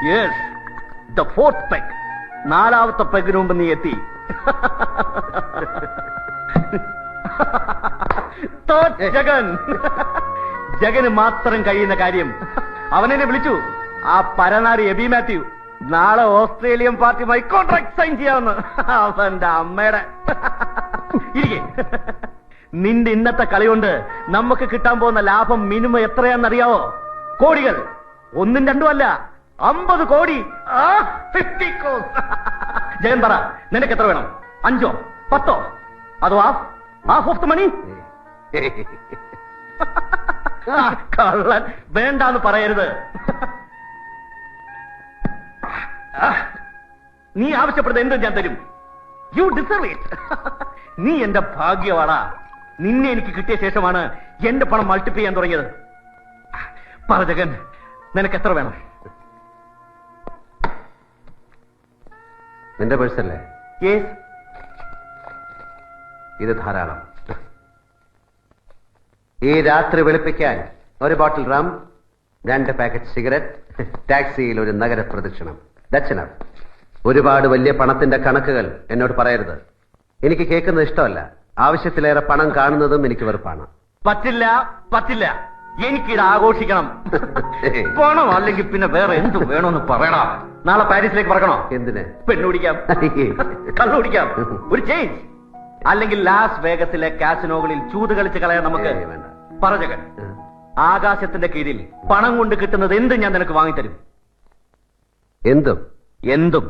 Yes, the fourth peg. 4ാമത്തെ പെഗിന് മുമ്പ് നീ എത്തി. ജഗൻ, ജഗന് മാത്രം കഴിയുന്ന കാര്യം. അവനെന്നെ വിളിച്ചു, ആ പരനാറി എബി മാത്യു നാളെ ഓസ്ട്രേലിയൻ പാർട്ടിയുമായി കോൺട്രാക്ട് സൈൻ ചെയ്യാമെന്ന്. അവന്റെ അമ്മയുടെ ഇരിക്കെ. നിന്റെ ഇന്നത്തെ കളി കൊണ്ട് നമുക്ക് കിട്ടാൻ പോകുന്ന ലാഭം മിനിമം എത്രയാണെന്നറിയാവോ? കോടികൾ. 1ഉം 2ഉം അല്ല, 50 കോടി. 50 crores. ജയൻ പറ, നിനക്ക് എത്ര വേണം? 5ഓ 10ഓ? അതോ ഹാഫ് ഓഫ് ദ മണി? കള്ളൻ, വേണ്ടാന്ന് പറയരുത്. നീ ആവശ്യപ്പെടുന്നത് എന്തും ഞാൻ തരും. U deserve it. നീ എന്റെ ഭാഗ്യവാടാ. നിന്നെ എനിക്ക് കിട്ടിയ ശേഷമാണ് എന്റെ പണം മൾട്ടിപ്ലൈ ചെയ്യാൻ തുടങ്ങിയത്. പറ ജഗൻ, നിനക്ക് എത്ര വേണം? നിന്റെ പേഴ്സല്ലേ? യെസ്. ഇത് ധാരാളം. ഈ രാത്രി വെളുപ്പിക്കാൻ 1 ബോട്ടിൽ റം, 2 പാക്കറ്റ് സിഗരറ്റ്, ടാക്സിയിൽ 1 നഗര പ്രദക്ഷിണം. That's enough. ഒരുപാട് വലിയ പണത്തിന്റെ കണക്കുകൾ എന്നോട് പറയരുത്. എനിക്ക് കേൾക്കുന്നത് ഇഷ്ടമല്ല. ആവശ്യത്തിലേറെ പണം കാണുന്നതും എനിക്ക് വെറുപ്പാണ്. പറ്റില്ല, പറ്റില്ല. എനിക്കിത് ആഘോഷിക്കണം. പണം അല്ലെങ്കിൽ പിന്നെ വേറെ എന്ത് വേണമെന്ന് പറയണം. നാളെ പാരീസിലേക്ക് പറക്കണോ? എന്തിന്? പെണ്ണുപിടിക്കാം, കള്ളുപിടിക്കാം, ഒരു ചേഞ്ച്. അല്ലെങ്കിൽ ലാസ് വേഗസിലെ കാസിനോകളിൽ ചൂത് കളിച്ച് കളയാൻ നമുക്ക്. പറഞ്ഞകൻ, ആകാശത്തിന്റെ കീഴിൽ പണം കൊണ്ട് കിട്ടുന്നത് എന്തും ഞാൻ നിനക്ക് വാങ്ങിത്തരും. എന്തും? എന്തും.